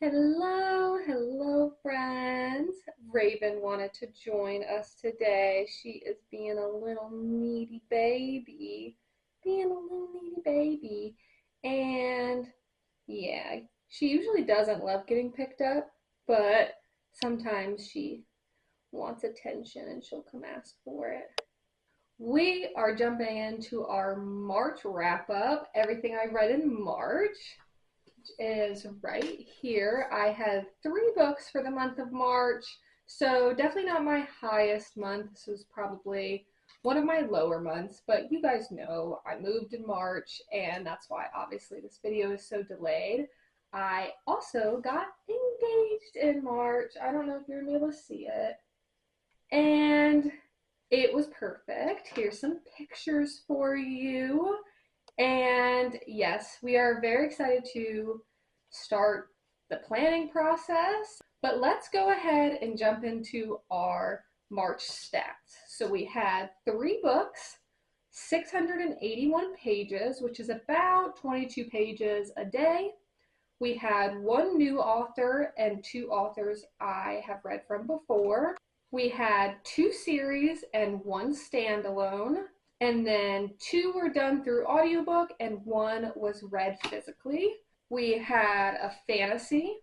Hello, hello, friends. Raven wanted to join us today. She is being a little needy baby. Being a little needy baby. And yeah, she usually doesn't love getting picked up, but sometimes she wants attention and she'll come ask for it. We are jumping into our March wrap up, everything I read in March is right here. I have 3 books for the month of March, so definitely not my highest month. This was probably one of my lower months, but you guys know I moved in March, and that's why obviously this video is so delayed. I also got engaged in March. I don't know if you're gonna be able to see it. And it was perfect. Here's some pictures for you. And yes, we are very excited to start the planning process, but let's go ahead and jump into our March stats. So we had 3 books, 681 pages, which is about 22 pages a day. We had 1 new author and 2 authors I have read from before. We had 2 series and 1 standalone. And then 2 were done through audiobook and 1 was read physically. We had a fantasy,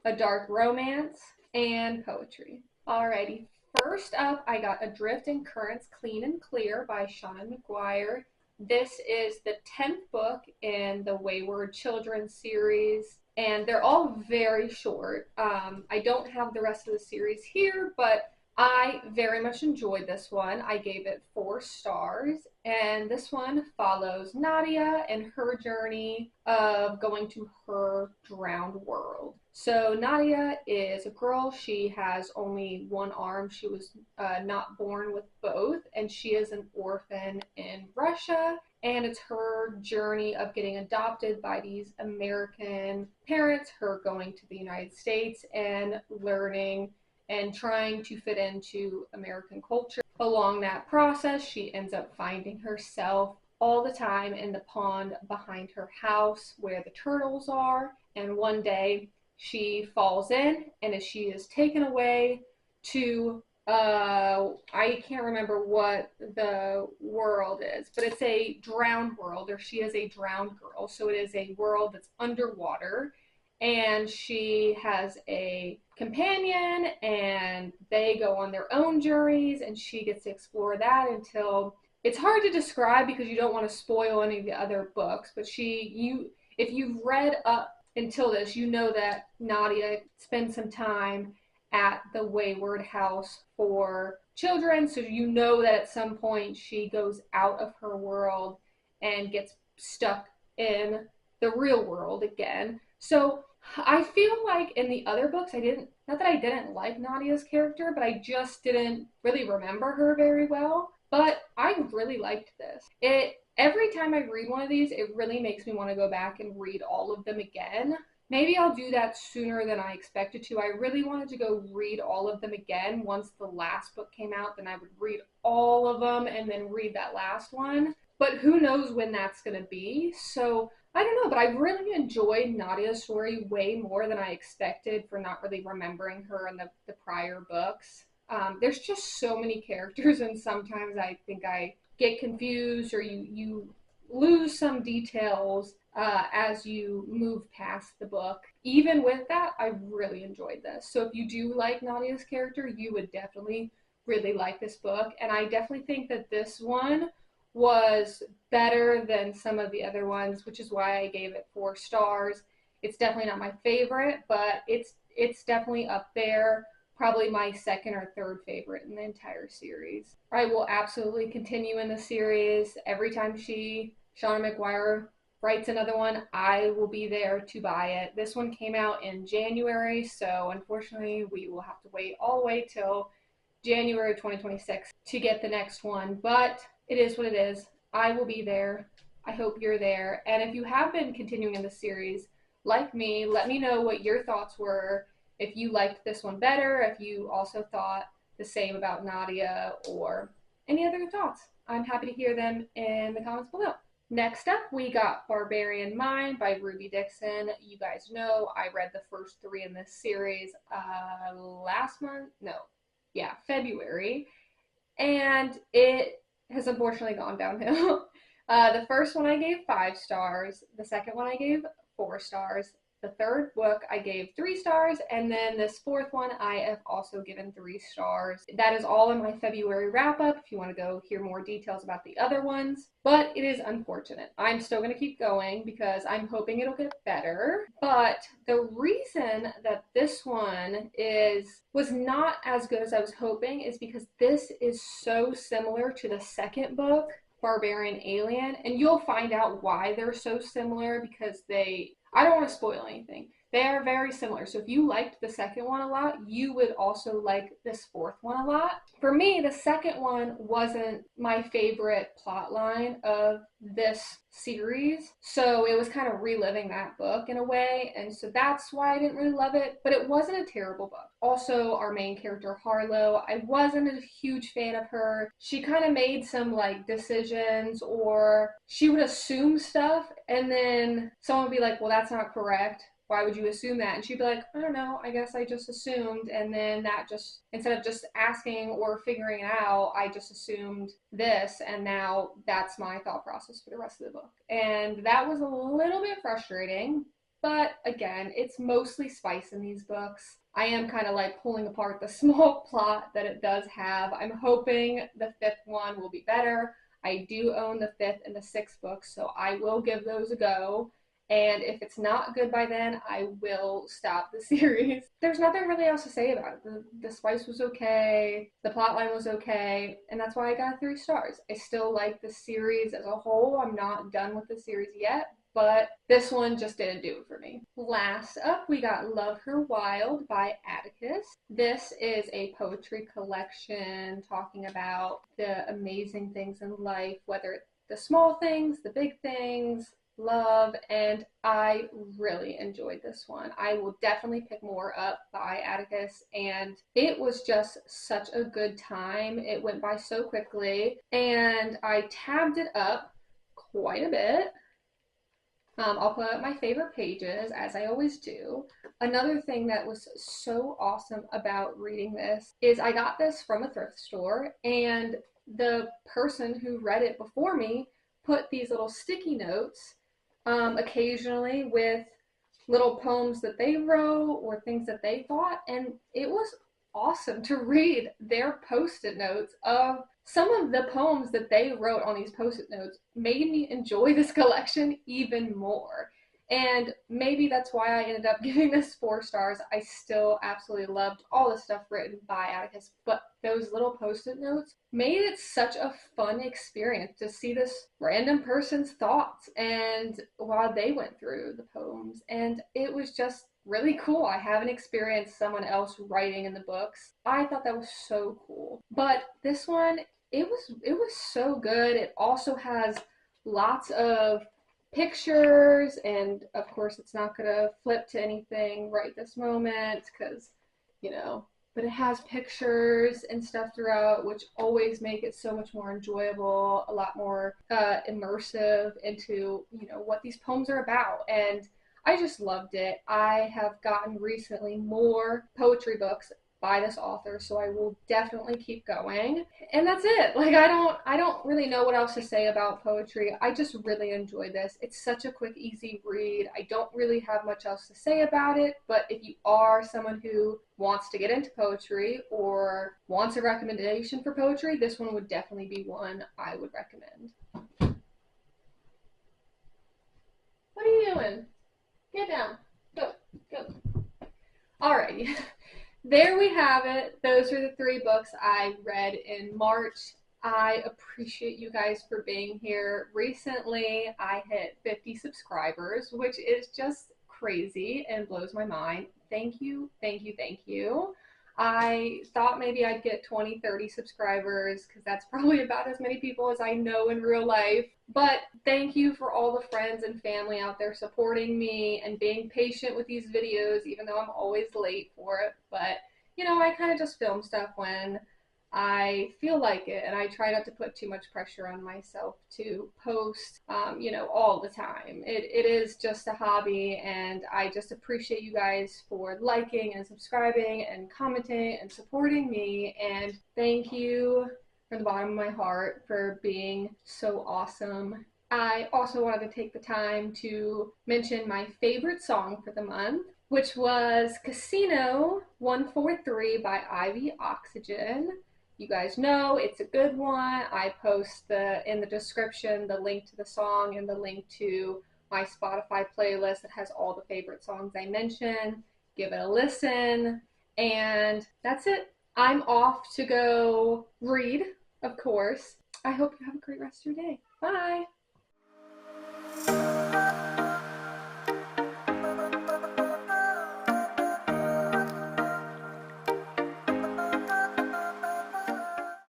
a dark romance, and poetry. Alrighty, first up I got Adrift and Currents Clean and Clear by Seanan McGuire. This is the 10th book in the Wayward Children series, and they're all very short. I don't have the rest of the series here, but I very much enjoyed this one. I gave it 4 stars, and this one follows Nadia and her journey of going to her drowned world. So Nadia is a girl. She has only 1 arm. She was not born with both, and she is an orphan in Russia. And it's her journey of getting adopted by these American parents, her going to the United States and learning and trying to fit into American culture. Along that process, she ends up finding herself all the time in the pond behind her house where the turtles are. And one day she falls in, and as she is taken away to I can't remember what the world is, but it's a drowned world, or she is a drowned girl. So it is a world that's underwater, and she has a companion, and they go on their own journeys, and she gets to explore that until it's hard to describe because you don't want to spoil any of the other books. But if you've read up until this, you know that Nadia spends some time at the Wayward House for Children, so you know that at some point she goes out of her world and gets stuck in the real world again. So I feel like in the other books, not that I didn't like Nadia's character, but I just didn't really remember her very well. But I really liked this. Every time I read one of these, it really makes me want to go back and read all of them again. Maybe I'll do that sooner than I expected to. I really wanted to go read all of them again once the last book came out. Then I would read all of them and then read that last one. But who knows when that's going to be. So I don't know, but I really enjoyed Nadia's story way more than I expected for not really remembering her in the prior books. There's just so many characters, and sometimes I think I get confused, or you lose some details as you move past the book. Even with that, I really enjoyed this. So if you do like Nadia's character, you would definitely really like this book. And I definitely think that this one was better than some of the other ones, which is why I gave it 4 stars. It's definitely not my favorite, but it's definitely up there. Probably my 2nd or 3rd favorite in the entire series. I will absolutely continue in the series. Every time Seanan McGuire writes another one, I will be there to buy it. This one came out in January, so unfortunately we will have to wait all the way till January 2026 to get the next one, but it is what it is. I will be there. I hope you're there. And if you have been continuing in the series, like me, let me know what your thoughts were. If you liked this one better, if you also thought the same about Nadia, or any other thoughts. I'm happy to hear them in the comments below. Next up, we got Barbarian Mind by Ruby Dixon. You guys know I read the first three in this series last month. No, yeah, February. And it has unfortunately gone downhill. The first one I gave 5 stars. The second one I gave 4 stars. The third book I gave 3 stars, and then this fourth one I have also given 3 stars. That is all in my February wrap up if you want to go hear more details about the other ones. But it is unfortunate. I'm still going to keep going because I'm hoping it'll get better. But the reason that this one was not as good as I was hoping is because this is so similar to the second book, Barbarian Alien, and you'll find out why they're so similar because I don't want to spoil anything. They are very similar. So if you liked the second one a lot, you would also like this fourth one a lot. For me, the second one wasn't my favorite plot line of this series. So it was kind of reliving that book in a way. And so that's why I didn't really love it. But it wasn't a terrible book. Also, our main character, Harlow, I wasn't a huge fan of her. She kind of made some like decisions, or she would assume stuff and then someone would be like, well, that's not correct. Why would you assume that? And she'd be like, I don't know, I guess I just assumed. And then that just, instead of just asking or figuring it out, I just assumed this. And now that's my thought process for the rest of the book. And that was a little bit frustrating. But again, it's mostly spice in these books. I am kind of like pulling apart the small plot that it does have. I'm hoping the fifth one will be better. I do own the fifth and the sixth books, so I will give those a go. And if it's not good by then, I will stop the series. There's nothing really else to say about it. The spice was okay, the plotline was okay, and that's why I got 3 stars. I still like the series as a whole. I'm not done with the series yet, but this one just didn't do it for me. Last up, we got Love Her Wild by Atticus. This is a poetry collection talking about the amazing things in life, whether it's the small things, the big things, love, and I really enjoyed this one. I will definitely pick more up by Atticus, and it was just such a good time. It went by so quickly, and I tabbed it up quite a bit. I'll put up my favorite pages, as I always do. Another thing that was so awesome about reading this is I got this from a thrift store, and the person who read it before me put these little sticky notes occasionally with little poems that they wrote or things that they thought, and it was awesome to read their post-it notes of some of the poems that they wrote on these post-it notes. Made me enjoy this collection even more. And maybe that's why I ended up giving this 4 stars. I still absolutely loved all the stuff written by Atticus, but those little post-it notes made it such a fun experience to see this random person's thoughts and while they went through the poems. And it was just really cool. I haven't experienced someone else writing in the books. I thought that was so cool. But this one, it was so good. It also has lots of pictures, and of course it's not gonna flip to anything right this moment because, but it has pictures and stuff throughout, which always make it so much more enjoyable, a lot more immersive into what these poems are about. And I just loved it. I have gotten recently more poetry books by this author, so I will definitely keep going. And that's it. Like I don't really know what else to say about poetry. I just really enjoyed this. It's such a quick, easy read. I don't really have much else to say about it, but if you are someone who wants to get into poetry or wants a recommendation for poetry, this one would definitely be one I would recommend. What are you doing? Get down. Go. Alrighty. There we have it. Those are the 3 books I read in March. I appreciate you guys for being here. Recently, I hit 50 subscribers, which is just crazy and blows my mind. Thank you, thank you, thank you. I thought maybe I'd get 20, 30 subscribers because that's probably about as many people as I know in real life. But thank you for all the friends and family out there supporting me and being patient with these videos, even though I'm always late for it. But, I kind of just film stuff when I feel like it, and I try not to put too much pressure on myself to post, all the time. It is just a hobby, and I just appreciate you guys for liking and subscribing and commenting and supporting me. And thank you from the bottom of my heart for being so awesome. I also wanted to take the time to mention my favorite song for the month, which was Casino 143 by Ivy Oxygen. You guys know it's a good one. I post in the description the link to the song and the link to my Spotify playlist that has all the favorite songs I mentioned. Give it a listen. And that's it. I'm off to go read, of course. I hope you have a great rest of your day. Bye.